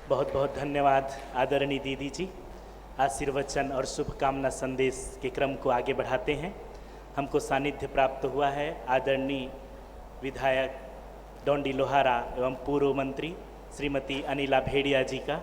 बहुत बहुत धन्यवाद आदरणीय दीदी जी। आशीर्वचन और शुभकामना संदेश के क्रम को आगे बढ़ाते हैं। हमको सानिध्य प्राप्त हुआ है आदरणीय विधायक डोंडी लोहारा एवं पूर्व मंत्री श्रीमती अनिला भेड़िया जी का।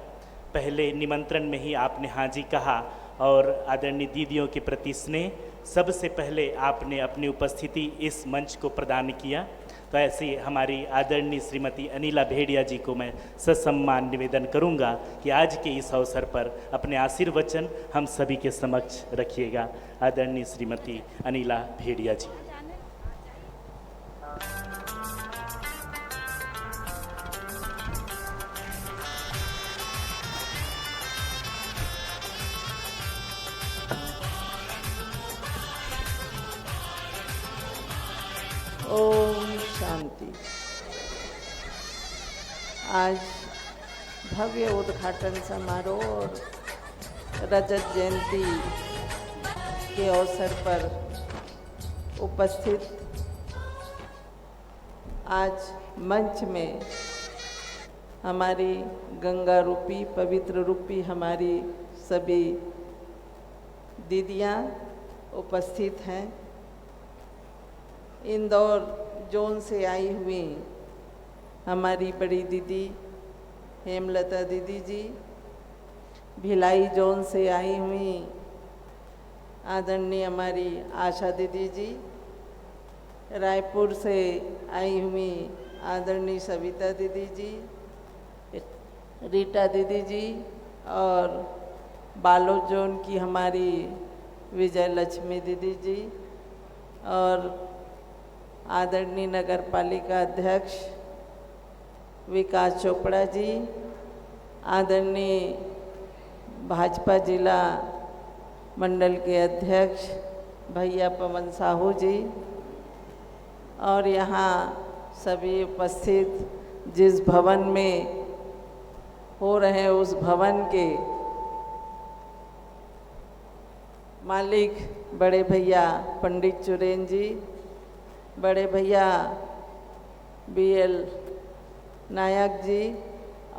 पहले निमंत्रण में ही आपने हाँ जी कहा और आदरणीय दीदियों के प्रति स्नेह, सबसे पहले आपने अपनी उपस्थिति इस मंच को प्रदान किया। तो ऐसे हमारी आदरणीय श्रीमती अनिला भेड़िया जी को मैं ससम्मान निवेदन करूंगा कि आज के इस अवसर पर अपने आशीर्वचन हम सभी के समक्ष रखिएगा। आदरणीय श्रीमती अनिला भेड़िया जी। ओम शांति। आज भव्य उद्घाटन समारोह और रजत जयंती के अवसर पर उपस्थित आज मंच में हमारी गंगा रूपी पवित्र रूपी हमारी सभी दीदियाँ उपस्थित हैं। इंदौर जोन से आई हुई हमारी बड़ी दीदी हेमलता दीदी जी, भिलाई जोन से आई हुई आदरणीय हमारी आशा दीदी जी, रायपुर से आई हुई आदरणीय सविता दीदी जी, रीटा दीदी जी और बालोद जोन की हमारी विजय लक्ष्मी दीदी जी और आदरणीय नगर पालिका अध्यक्ष विकास चोपड़ा जी, आदरणीय भाजपा जिला मंडल के अध्यक्ष भैया पवन साहू जी और यहाँ सभी उपस्थित जिस भवन में हो रहे हैं उस भवन के मालिक बड़े भैया पंडित चुरेन जी, बड़े भैया BL नायक जी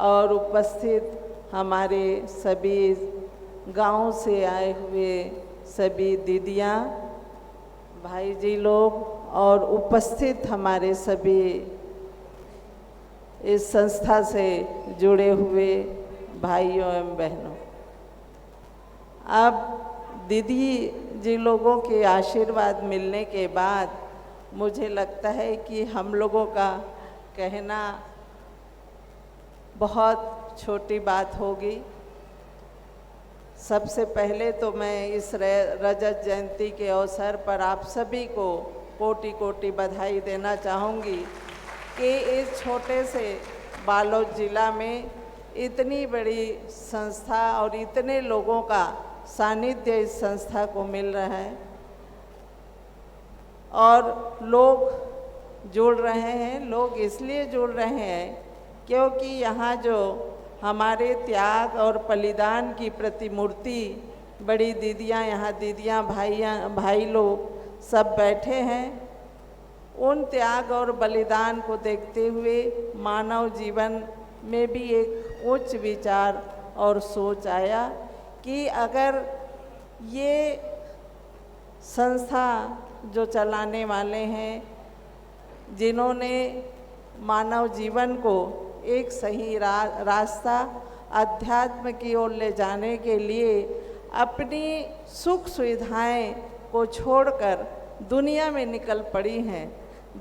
और उपस्थित हमारे सभी गांव से आए हुए सभी दीदियाँ, भाई जी लोग और उपस्थित हमारे सभी इस संस्था से जुड़े हुए भाइयों एवं बहनों। अब दीदी जी लोगों के आशीर्वाद मिलने के बाद मुझे लगता है कि हम लोगों का कहना बहुत छोटी बात होगी। सबसे पहले तो मैं इस रजत जयंती के अवसर पर आप सभी को कोटि कोटि बधाई देना चाहूँगी कि इस छोटे से बालोद जिला में इतनी बड़ी संस्था और इतने लोगों का सानिध्य इस संस्था को मिल रहा है और लोग जुड़ रहे हैं। लोग इसलिए जुड़ रहे हैं क्योंकि यहाँ जो हमारे त्याग और बलिदान की प्रतिमूर्ति बड़ी दीदियाँ, यहाँ दीदियाँ भाई लोग सब बैठे हैं। उन त्याग और बलिदान को देखते हुए मानव जीवन में भी एक उच्च विचार और सोच आया कि अगर ये संस्था जो चलाने वाले हैं, जिन्होंने मानव जीवन को एक सही रास्ता अध्यात्म की ओर ले जाने के लिए अपनी सुख सुविधाएं को छोड़कर दुनिया में निकल पड़ी हैं,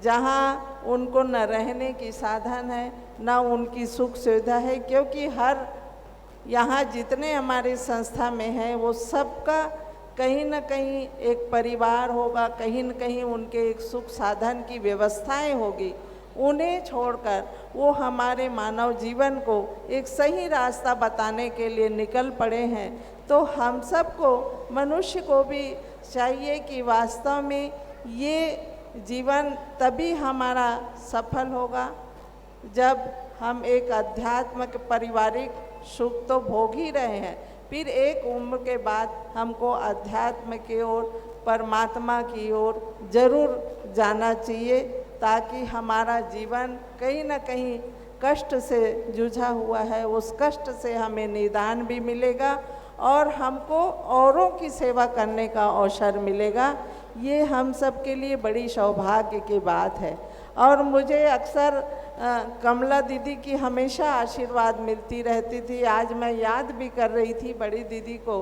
जहां उनको न रहने की साधन है न उनकी सुख सुविधा है, क्योंकि हर यहाँ जितने हमारे संस्था में हैं वो सबका कहीं न कहीं एक परिवार होगा, कहीं न कहीं उनके एक सुख साधन की व्यवस्थाएं होगी। उन्हें छोड़कर वो हमारे मानव जीवन को एक सही रास्ता बताने के लिए निकल पड़े हैं। तो हम सबको, मनुष्य को भी चाहिए कि वास्तव में ये जीवन तभी हमारा सफल होगा जब हम एक आध्यात्मिक पारिवारिक सुख तो भोग ही रहे हैं, फिर एक उम्र के बाद हमको अध्यात्म की ओर, परमात्मा की ओर जरूर जाना चाहिए, ताकि हमारा जीवन कहीं न कहीं कष्ट से जूझा हुआ है, उस कष्ट से हमें निदान भी मिलेगा और हमको औरों की सेवा करने का अवसर मिलेगा। ये हम सब के लिए बड़ी सौभाग्य की बात है। और मुझे अक्सर कमला दीदी की हमेशा आशीर्वाद मिलती रहती थी। आज मैं याद भी कर रही थी बड़ी दीदी को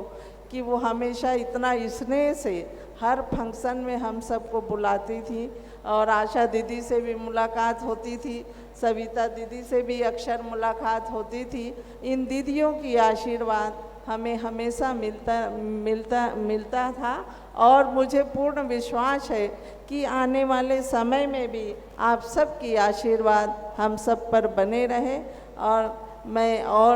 कि वो हमेशा इतना स्नेह से हर फंक्शन में हम सबको बुलाती थी और आशा दीदी से भी मुलाकात होती थी, सविता दीदी से भी अक्सर मुलाकात होती थी। इन दीदियों की आशीर्वाद हमें हमेशा मिलता था और मुझे पूर्ण विश्वास है कि आने वाले समय में भी आप सबकी आशीर्वाद हम सब पर बने रहे। और मैं और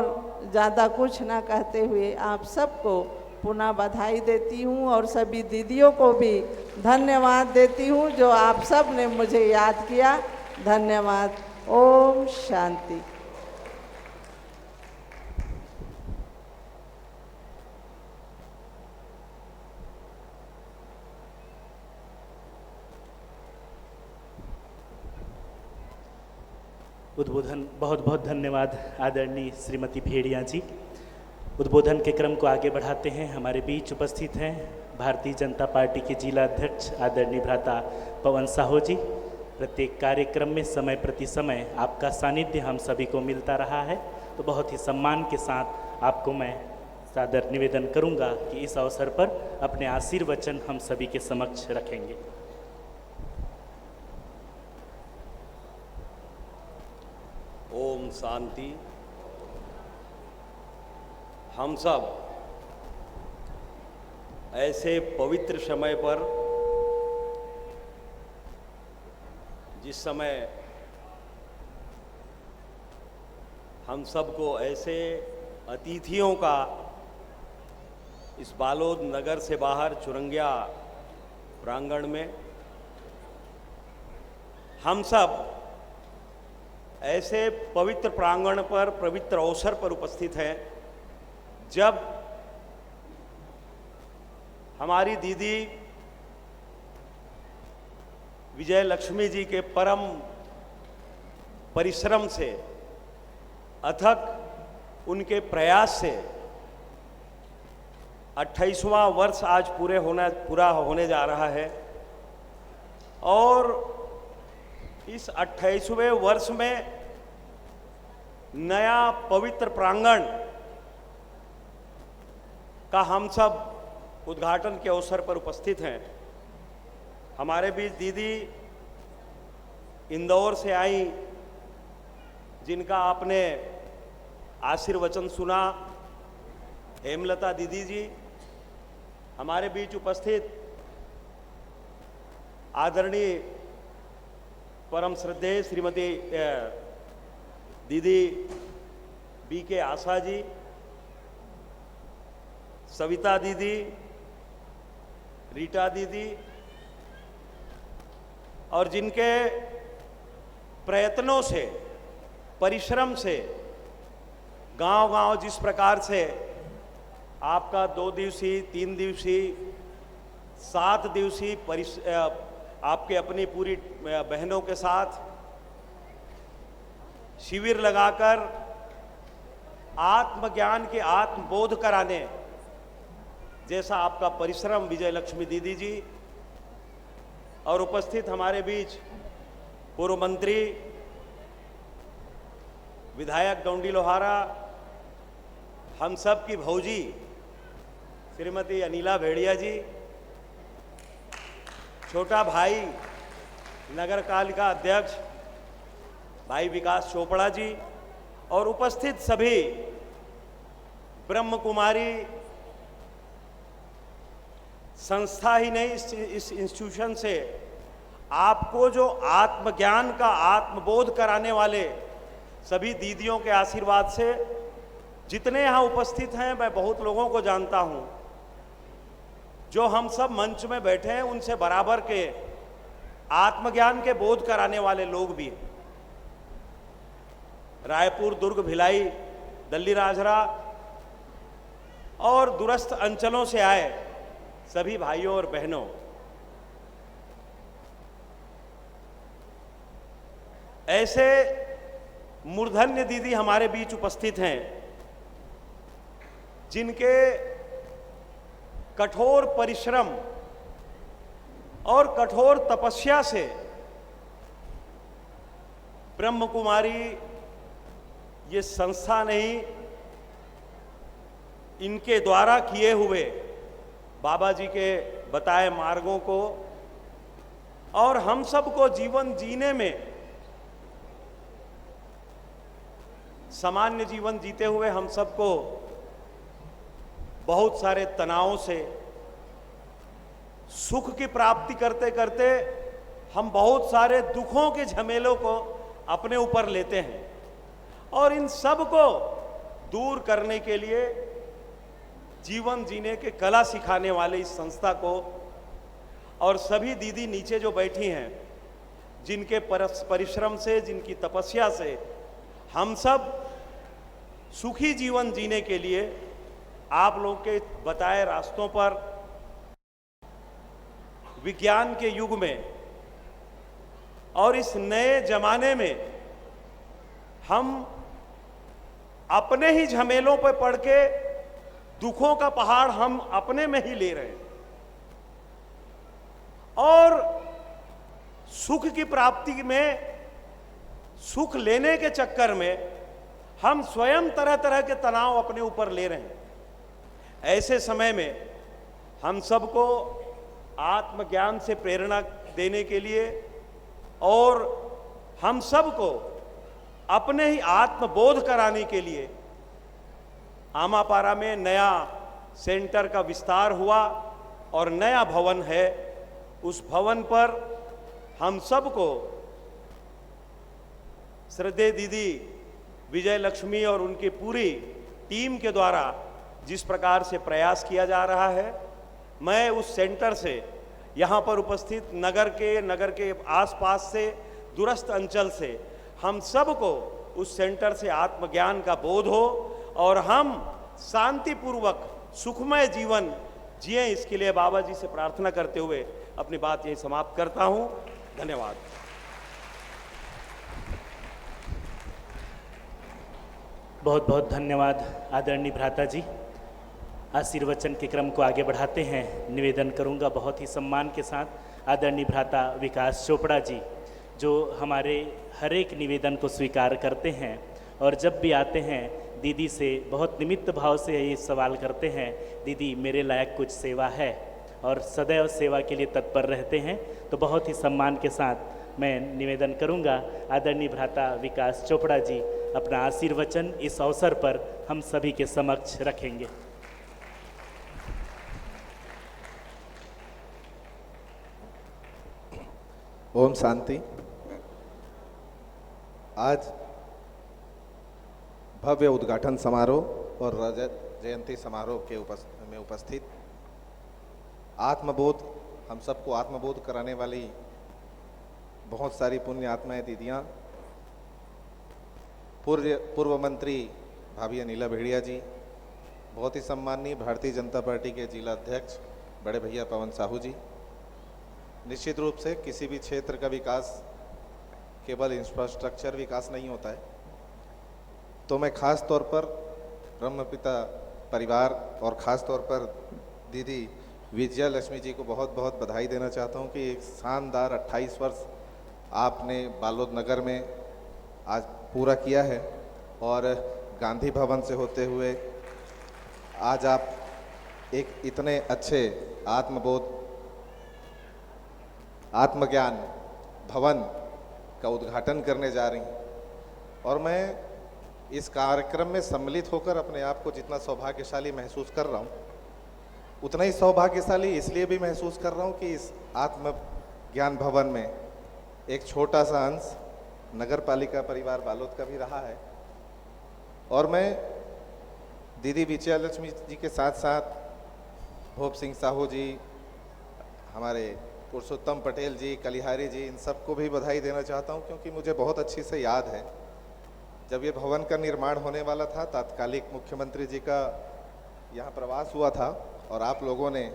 ज़्यादा कुछ ना कहते हुए आप सबको पुनः बधाई देती हूँ और सभी दीदियों को भी धन्यवाद देती हूँ जो आप सब ने मुझे याद किया। धन्यवाद। ओम शांति। उद्बोधन बहुत बहुत धन्यवाद आदरणीय श्रीमती भेड़िया जी। उद्बोधन के क्रम को आगे बढ़ाते हैं। हमारे बीच उपस्थित हैं भारतीय जनता पार्टी के जिला अध्यक्ष आदरणीय भ्राता पवन साहू जी। प्रत्येक कार्यक्रम में समय प्रति समय आपका सानिध्य हम सभी को मिलता रहा है, तो बहुत ही सम्मान के साथ आपको मैं सादर निवेदन करूंगा कि इस अवसर पर अपने आशीर्वचन हम सभी के समक्ष रखेंगे। ओम शांति। हम सब ऐसे पवित्र समय पर, जिस समय हम सबको ऐसे अतिथियों का इस बालोद नगर से बाहर चुरंगिया प्रांगण में हम सब ऐसे पवित्र प्रांगण पर, पवित्र अवसर पर उपस्थित हैं जब हमारी दीदी विजय लक्ष्मी जी के परम परिश्रम से, अथक उनके प्रयास से 28वां वर्ष आज पूरा होने जा रहा है। और इस 28वें वर्ष में नया पवित्र प्रांगण का हम सब उद्घाटन के अवसर पर उपस्थित हैं। हमारे बीच दीदी इंदौर से आई, जिनका आपने आशीर्वचन सुना, हेमलता दीदी जी। हमारे बीच उपस्थित आदरणीय परम श्रद्धेय श्रीमती दीदी बीके आशा जी, सविता दीदी, रीटा दीदी, और जिनके प्रयत्नों से, परिश्रम से गांव-गांव जिस प्रकार से आपका 2 दिवसीय, 3 दिवसीय, 7 दिवसीय आपके अपनी पूरी बहनों के साथ शिविर लगाकर आत्मज्ञान के आत्मबोध कराने जैसा आपका परिश्रम विजय लक्ष्मी दीदी जी, और उपस्थित हमारे बीच पूर्व मंत्री विधायक डोंडी लोहारा, हम सब की भौजी श्रीमती अनिला भेड़िया जी, छोटा भाई नगर पालिका अध्यक्ष भाई विकास चोपड़ा जी, और उपस्थित सभी ब्रह्म कुमारी संस्था ही नहीं, इस इंस्टीट्यूशन से आपको जो आत्मज्ञान का आत्मबोध कराने वाले सभी दीदियों के आशीर्वाद से जितने यहाँ उपस्थित हैं, मैं बहुत लोगों को जानता हूँ जो हम सब मंच में बैठे हैं, उनसे बराबर के आत्मज्ञान के बोध कराने वाले लोग भी हैं। रायपुर, दुर्ग, भिलाई, दल्ली राजरा और दूरस्थ अंचलों से आए सभी भाइयों और बहनों, ऐसे मूर्धन्य दीदी हमारे बीच उपस्थित हैं, जिनके कठोर परिश्रम और कठोर तपस्या से ब्रह्म कुमारी ये संस्था नहीं, इनके द्वारा किए हुए बाबा जी के बताए मार्गों को और हम सबको जीवन जीने में, सामान्य जीवन जीते हुए हम सबको बहुत सारे तनावों से सुख की प्राप्ति करते करते हम बहुत सारे दुखों के झमेलों को अपने ऊपर लेते हैं, और इन सब को दूर करने के लिए जीवन जीने के कला सिखाने वाले इस संस्था को और सभी दीदी नीचे जो बैठी हैं, जिनके परिश्रम से, जिनकी तपस्या से हम सब सुखी जीवन जीने के लिए आप लोग के बताए रास्तों पर विज्ञान के युग में और इस नए जमाने में हम अपने ही झमेलों पर पड़ के दुखों का पहाड़ हम अपने में ही ले रहे हैं, और सुख की प्राप्ति में, सुख लेने के चक्कर में हम स्वयं तरह तरह के तनाव अपने ऊपर ले रहे हैं। ऐसे समय में हम सबको आत्मज्ञान से प्रेरणा देने के लिए और हम सबको अपने ही आत्मबोध कराने के लिए आमापारा में नया सेंटर का विस्तार हुआ और नया भवन है। उस भवन पर हम सबको श्रद्धेय दीदी विजय लक्ष्मी और उनकी पूरी टीम के द्वारा जिस प्रकार से प्रयास किया जा रहा है, मैं उस सेंटर से यहाँ पर उपस्थित नगर के आसपास से, दूरस्थ अंचल से हम सबको उस सेंटर से आत्मज्ञान का बोध हो और हम शांतिपूर्वक सुखमय जीवन जिए, इसके लिए बाबा जी से प्रार्थना करते हुए अपनी बात यही समाप्त करता हूं। धन्यवाद। बहुत बहुत धन्यवाद आदरणीय भ्राता जी। आशीर्वचन के क्रम को आगे बढ़ाते हैं। निवेदन करूंगा बहुत ही सम्मान के साथ आदरणीय भ्राता विकास चोपड़ा जी, जो हमारे हर एक निवेदन को स्वीकार करते हैं और जब भी आते हैं दीदी से बहुत निमित्त भाव से ये सवाल करते हैं, दीदी मेरे लायक कुछ सेवा है, और सदैव सेवा के लिए तत्पर रहते हैं। तो बहुत ही सम्मान के साथ मैं निवेदन करूंगा आदरणीय भ्राता विकास चोपड़ा जी अपना आशीर्वचन इस अवसर पर हम सभी के समक्ष रखेंगे। ओम शांति। आज भव्य उद्घाटन समारोह और रजत जयंती समारोह के में उपस्थित आत्मबोध, हम सबको आत्मबोध कराने वाली बहुत सारी पुण्य आत्माएं दीदियाँ, पूर्व मंत्री भाभी अनिला भेड़िया जी, बहुत ही सम्माननीय भारतीय जनता पार्टी के जिला अध्यक्ष बड़े भैया पवन साहू जी। निश्चित रूप से किसी भी क्षेत्र का विकास केवल इंफ्रास्ट्रक्चर विकास नहीं होता है, तो मैं खास तौर पर ब्रह्मपिता परिवार और ख़ास तौर पर दीदी विजया लक्ष्मी जी को बहुत बहुत बधाई देना चाहता हूं कि एक शानदार 28 वर्ष आपने बालोद नगर में आज पूरा किया है, और गांधी भवन से होते हुए आज आप एक इतने अच्छे आत्मबोध आत्मज्ञान भवन का उद्घाटन करने जा रही हैं। और मैं इस कार्यक्रम में सम्मिलित होकर अपने आप को जितना सौभाग्यशाली महसूस कर रहा हूँ, उतना ही सौभाग्यशाली इसलिए भी महसूस कर रहा हूँ कि इस आत्मज्ञान भवन में एक छोटा सा अंश नगर पालिका परिवार बालोद का भी रहा है, और मैं दीदी विजया लक्ष्मी जी के साथ साथ भोप सिंह साहू जी, हमारे पुरुषोत्तम पटेल जी, कलिहारी जी, इन सबको भी बधाई देना चाहता हूं, क्योंकि मुझे बहुत अच्छी से याद है जब ये भवन का निर्माण होने वाला था, तात्कालिक मुख्यमंत्री जी का यहाँ प्रवास हुआ था और आप लोगों ने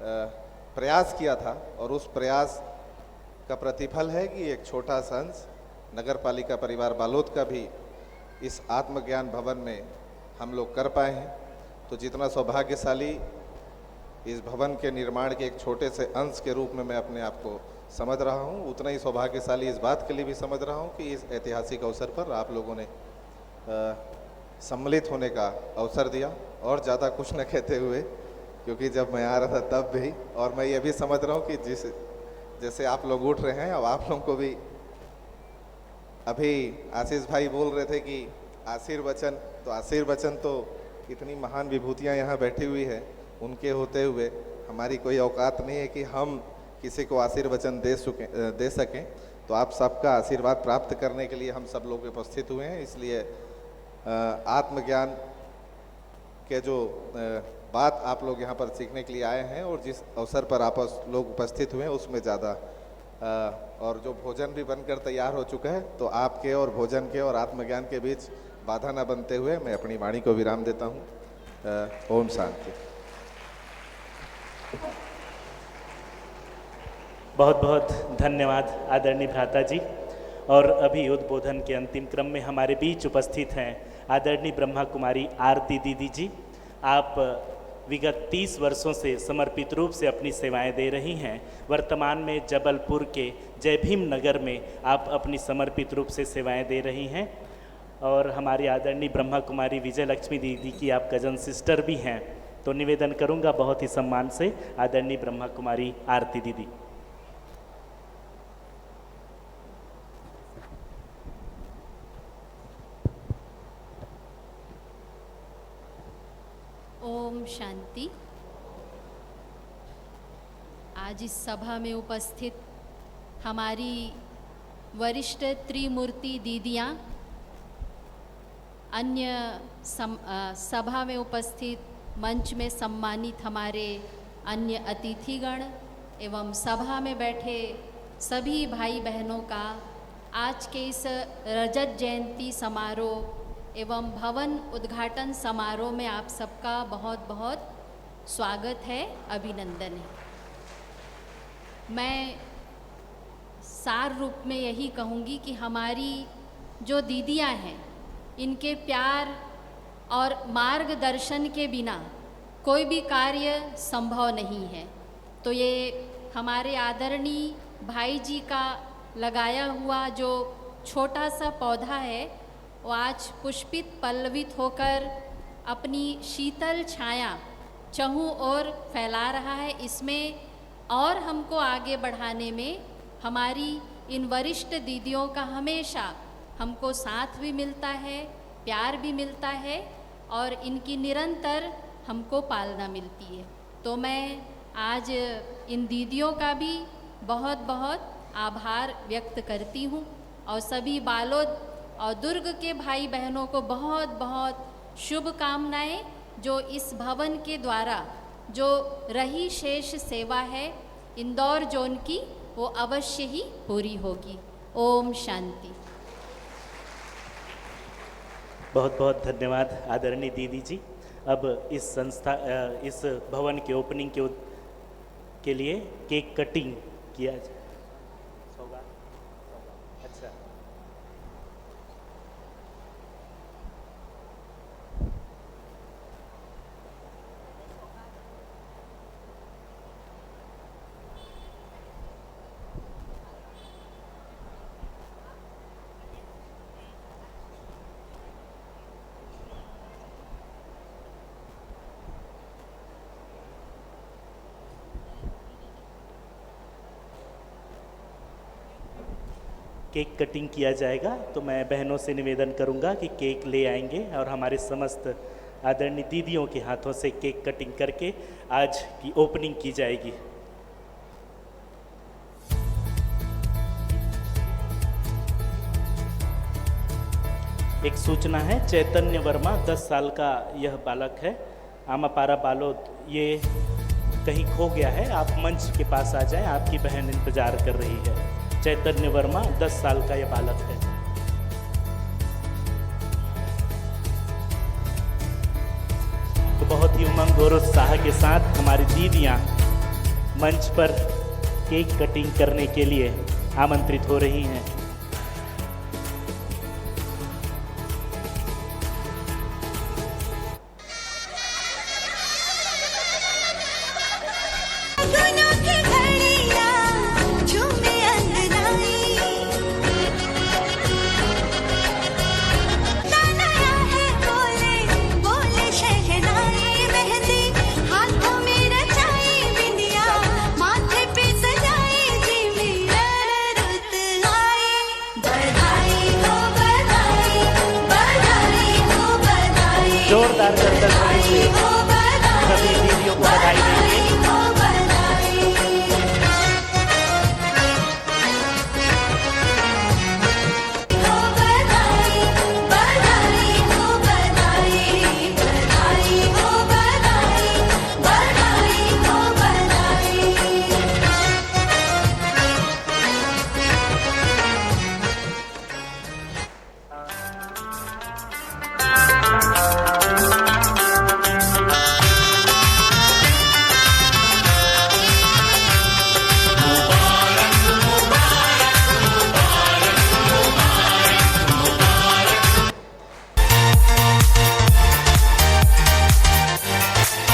प्रयास किया था, और उस प्रयास का प्रतिफल है कि एक छोटा सा अंश नगर पालिका परिवार बालोद का भी इस आत्मज्ञान भवन में हम लोग कर पाए हैं। तो जितना सौभाग्यशाली इस भवन के निर्माण के एक छोटे से अंश के रूप में मैं अपने आप को समझ रहा हूँ, उतना ही सौभाग्यशाली इस बात के लिए भी समझ रहा हूँ कि इस ऐतिहासिक अवसर पर आप लोगों ने सम्मिलित होने का अवसर दिया। और ज़्यादा कुछ न कहते हुए, क्योंकि जब मैं आ रहा था तब भी, और मैं ये भी समझ रहा हूँ कि जैसे आप लोग उठ रहे हैं, अब आप लोगों को भी, अभी आशीष भाई बोल रहे थे कि आशीर्वचन, तो आशीर्वचन तो इतनी महान विभूतियाँ यहाँ बैठी हुई है, उनके होते हुए हमारी कोई औकात नहीं है कि हम किसी को आशीर्वचन दे सकें। तो आप सबका आशीर्वाद प्राप्त करने के लिए हम सब लोग उपस्थित हुए हैं। इसलिए आत्मज्ञान के जो बात आप लोग यहाँ पर सीखने के लिए आए हैं और जिस अवसर पर आप लोग उपस्थित हुए हैं उसमें ज़्यादा, और जो भोजन भी बनकर तैयार हो चुका है, तो आपके और भोजन के और आत्मज्ञान के बीच बाधा न बनते हुए मैं अपनी वाणी को विराम देता हूँ। ओम शांति। बहुत बहुत धन्यवाद आदरणीय भ्राता जी। और अभी उद्बोधन के अंतिम क्रम में हमारे बीच उपस्थित हैं आदरणीय ब्रह्मा कुमारी आरती दीदी जी। आप विगत 30 वर्षों से समर्पित रूप से अपनी सेवाएं दे रही हैं। वर्तमान में जबलपुर के जय भीम नगर में आप अपनी समर्पित रूप से सेवाएं दे रही हैं। और हमारी आदरणीय ब्रह्मा कुमारी विजय लक्ष्मी दीदी की आप कजन सिस्टर भी हैं। तो निवेदन करूंगा बहुत ही सम्मान से आदरणीय ब्रह्मा कुमारी आरती दीदी। ओम शांति। आज इस सभा में उपस्थित हमारी वरिष्ठ त्रिमूर्ति दीदियाँ, अन्य सभा में उपस्थित मंच में सम्मानित हमारे अन्य अतिथिगण एवं सभा में बैठे सभी भाई बहनों का आज के इस रजत जयंती समारोह एवं भवन उद्घाटन समारोह में आप सबका बहुत बहुत स्वागत है, अभिनंदन है। मैं सार रूप में यही कहूँगी कि हमारी जो दीदियाँ हैं, इनके प्यार और मार्गदर्शन के बिना कोई भी कार्य संभव नहीं है। तो ये हमारे आदरणीय भाई जी का लगाया हुआ जो छोटा सा पौधा है, वो आज पुष्पित पल्लवित होकर अपनी शीतल छाया चहुं ओर फैला रहा है। इसमें और हमको आगे बढ़ाने में हमारी इन वरिष्ठ दीदियों का हमेशा हमको साथ भी मिलता है, प्यार भी मिलता है और इनकी निरंतर हमको पालना मिलती है। तो मैं आज इन दीदियों का भी बहुत बहुत आभार व्यक्त करती हूँ और सभी बालोद और दुर्ग के भाई बहनों को बहुत बहुत शुभकामनाएं, जो इस भवन के द्वारा जो रही शेष सेवा है इंदौर जोन की, वो अवश्य ही पूरी होगी। ओम शांति। बहुत बहुत धन्यवाद आदरणीय दीदी जी। अब इस इस भवन के ओपनिंग के लिए केक कटिंग किया जाए। अच्छा, केक कटिंग किया जाएगा। तो मैं बहनों से निवेदन करूंगा कि केक ले आएंगे और हमारे समस्त आदरणीय दीदियों के हाथों से केक कटिंग करके आज की ओपनिंग की जाएगी। एक सूचना है, चैतन्य वर्मा 10 साल का यह बालक है, आमापारा बालोद, ये कहीं खो गया है। आप मंच के पास आ जाएं, आपकी बहन इंतजार कर रही है। चैतन्य वर्मा 10 साल का यह बालक है। तो बहुत ही उमंग और उत्साह के साथ हमारी दीदियां मंच पर केक कटिंग करने के लिए आमंत्रित हो रही हैं। जोरदार करतल ध्वनि से सभी दीदियों को बधाई देंगे।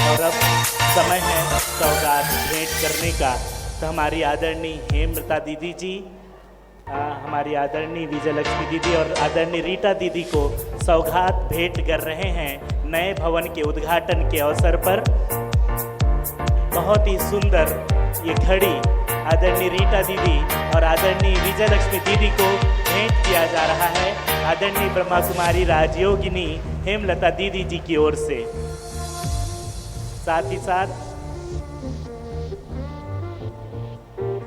और अब समय है सौगात भेंट करने का। तो हमारी आदरणीय हेमलता दीदी जी, हमारी आदरणीय विजयलक्ष्मी दीदी और आदरणीय रीटा दीदी को सौगात भेंट कर रहे हैं नए भवन के उद्घाटन के अवसर पर। बहुत ही सुंदर ये घड़ी आदरणीय रीटा दीदी और आदरणीय विजयलक्ष्मी दीदी को भेंट किया जा रहा है आदरणीय ब्रह्मा कुमारी राजयोगिनी हेमलता दीदी जी की ओर से। साथ ही साथ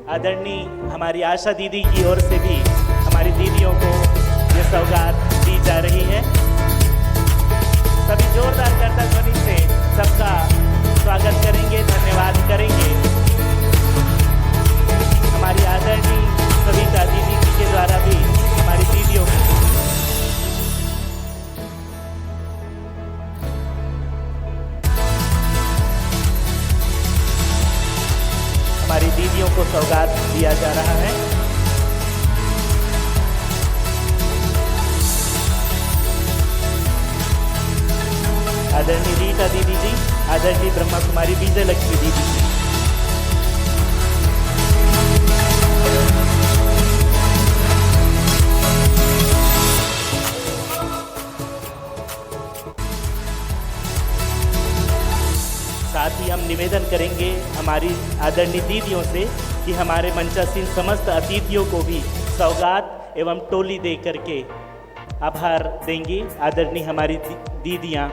आदरणीय हमारी आशा दीदी की ओर से भी हमारी दीदियों को ये सौगात दी जा रही है। सभी जोरदार करतल ध्वनि से सबका स्वागत करेंगे, धन्यवाद करेंगे। हमारी आदरणीय सविता दीदी जी के द्वारा भी हमारी दीदियों को हमारी दीदियों को सौगात दिया जा रहा है। आदरणीय रीटा दीदी जी, आदरणीय ब्रह्मा कुमारी विजयलक्ष्मी दीदी जी। साथ ही हम निवेदन करेंगे हमारी आदरणीय दीदियों से कि हमारे मंचासीन समस्त अतिथियों को भी सौगात एवं टोली दे करके आभार देंगी। आदरणीय हमारी दीदियाँ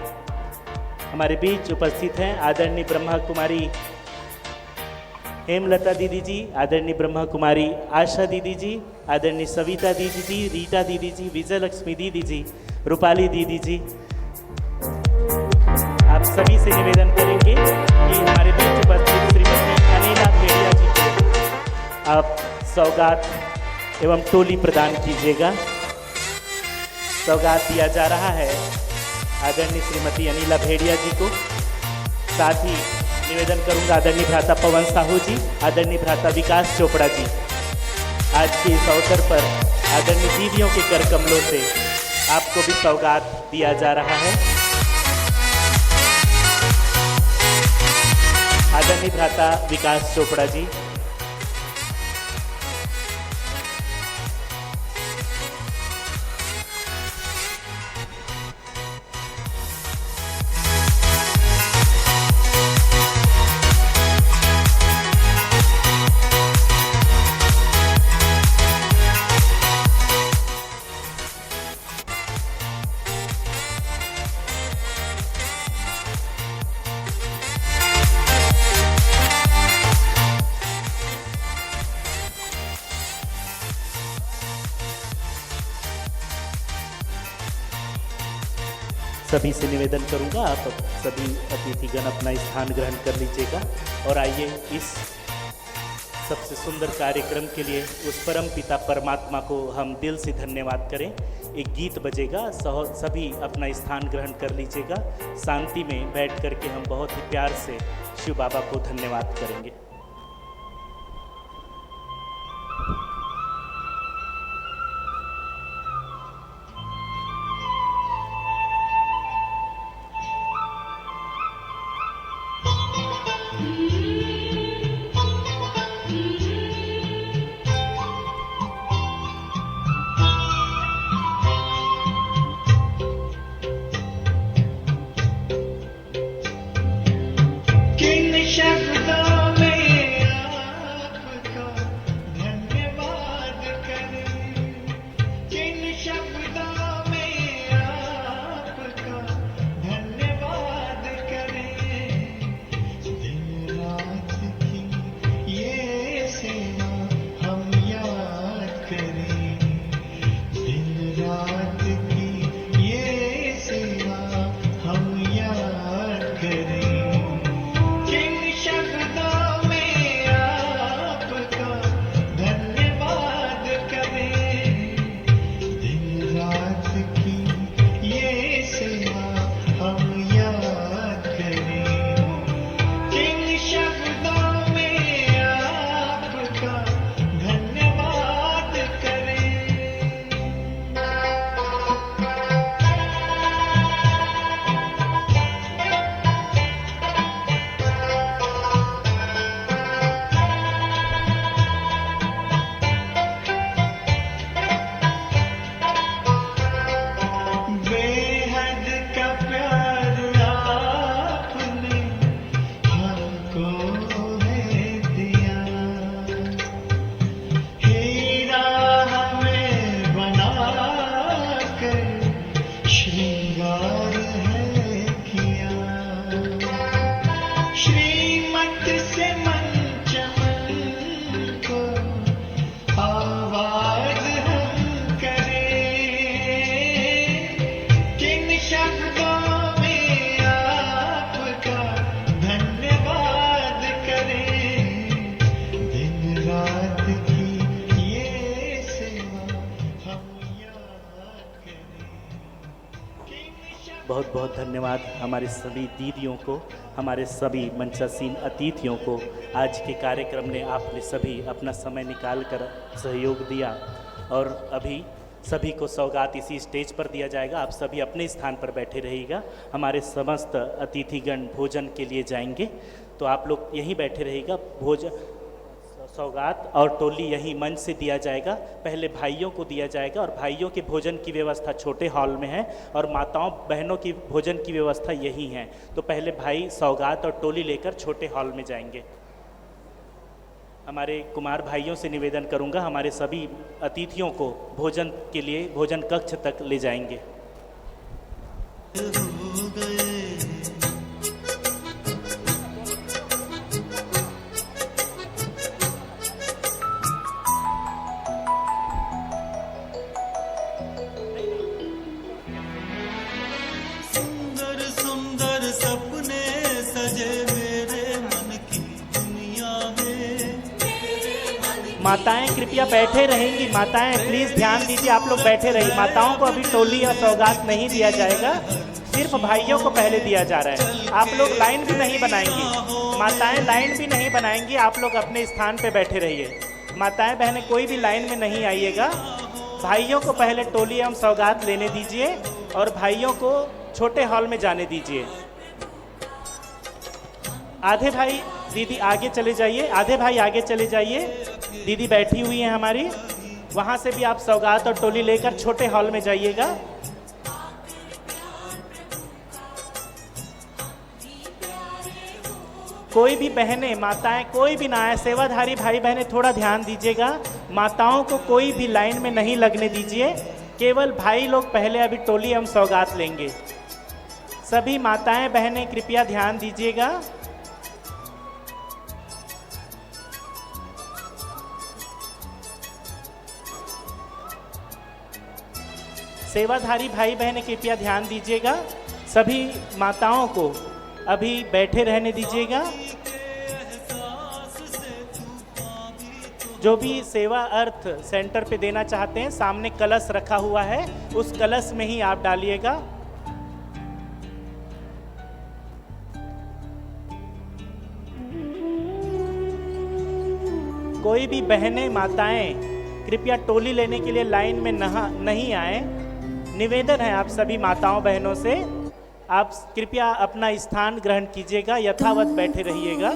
हमारे बीच उपस्थित हैं। आदरणीय ब्रह्मा कुमारी हेमलता दीदी जी, आदरणीय ब्रह्मा कुमारी आशा दीदी जी, आदरणीय सविता दीदी जी, रीटा दीदी जी, विजयलक्ष्मी दीदी जी, रूपाली दीदी जी, आप सभी से निवेदन करेंगे कि हमारे बीच उपस्थित श्रीमती अनिला भेड़िया जी को आप सौगात एवं टोली प्रदान कीजिएगा। सौगात दिया जा रहा है आदरणीय श्रीमती अनिला भेड़िया जी को। साथ ही निवेदन करूंगा आदरणीय भ्राता पवन साहू जी, आदरणीय भ्राता विकास चोपड़ा जी। आज के इस अवसर पर आदरणीय दीदियों के कर कमलों से आपको भी सौगात दिया जा रहा है। आदरणीय भ्राता विकास चोपड़ा जी, सभी से निवेदन करूंगा आप सभी अतिथिगण अपना स्थान ग्रहण कर लीजिएगा। और आइए इस सबसे सुंदर कार्यक्रम के लिए उस परम पिता परमात्मा को हम दिल से धन्यवाद करें। एक गीत बजेगा, सभी अपना स्थान ग्रहण कर लीजिएगा। शांति में बैठ करके हम बहुत ही प्यार से शिव बाबा को धन्यवाद करेंगे। शब्दों में बहुत बहुत धन्यवाद हमारे सभी दीदियों को, हमारे सभी मंचासीन अतिथियों को। आज के कार्यक्रम में आपने सभी अपना समय निकाल कर सहयोग दिया और अभी सभी को सौगात इसी स्टेज पर दिया जाएगा। आप सभी अपने स्थान पर बैठे रहिएगा। हमारे समस्त अतिथिगण भोजन के लिए जाएंगे, तो आप लोग यहीं बैठे रहिएगा। भोजन सौगात और टोली यहीं मंच से दिया जाएगा। पहले भाइयों को दिया जाएगा और भाइयों के भोजन की व्यवस्था छोटे हॉल में है और माताओं बहनों की भोजन की व्यवस्था यही है। तो पहले भाई सौगात और टोली लेकर छोटे हॉल में जाएंगे। हमारे कुमार भाइयों से निवेदन करूंगा, हमारे सभी अतिथियों को भोजन के लिए भोजन कक्ष तक ले जाएंगे। माताएं कृपया बैठे रहेंगी। माताएं प्लीज़ ध्यान दीजिए, आप लोग बैठे रहिए। माताओं को अभी टोली या सौगात नहीं दिया जाएगा, सिर्फ भाइयों को पहले दिया जा रहा है। आप लोग लाइन भी नहीं बनाएंगी, माताएं लाइन भी नहीं बनाएंगी। आप लोग अपने स्थान पे बैठे रहिए। माताएं बहनें कोई भी लाइन में नहीं आइएगा। भाइयों को पहले टोली एवं सौगात लेने दीजिए और भाइयों को छोटे हॉल में जाने दीजिए। आधे भाई दीदी आगे चले जाइए, आधे भाई आगे चले जाइए। दीदी बैठी हुई हैं हमारी, वहाँ से भी आप सौगात और टोली लेकर छोटे हॉल में जाइएगा। कोई भी बहनें माताएं कोई भी ना आए, सेवाधारी भाई बहनें थोड़ा ध्यान दीजिएगा। माताओं को कोई भी लाइन में नहीं लगने दीजिए, केवल भाई लोग पहले अभी टोली एवं सौगात लेंगे। सभी माताएं बहनें कृपया ध्यान दीजिएगा। सेवाधारी भाई बहन कृपया ध्यान दीजिएगा। सभी माताओं को अभी बैठे रहने दीजिएगा। जो भी सेवा अर्थ सेंटर पे देना चाहते हैं, सामने कलश रखा हुआ है, उस कलश में ही आप डालिएगा। कोई भी बहनें माताएं कृपया टोली लेने के लिए लाइन में नहीं आए। निवेदन है आप सभी माताओं बहनों से, आप कृपया अपना स्थान ग्रहण कीजिएगा, यथावत बैठे रहिएगा।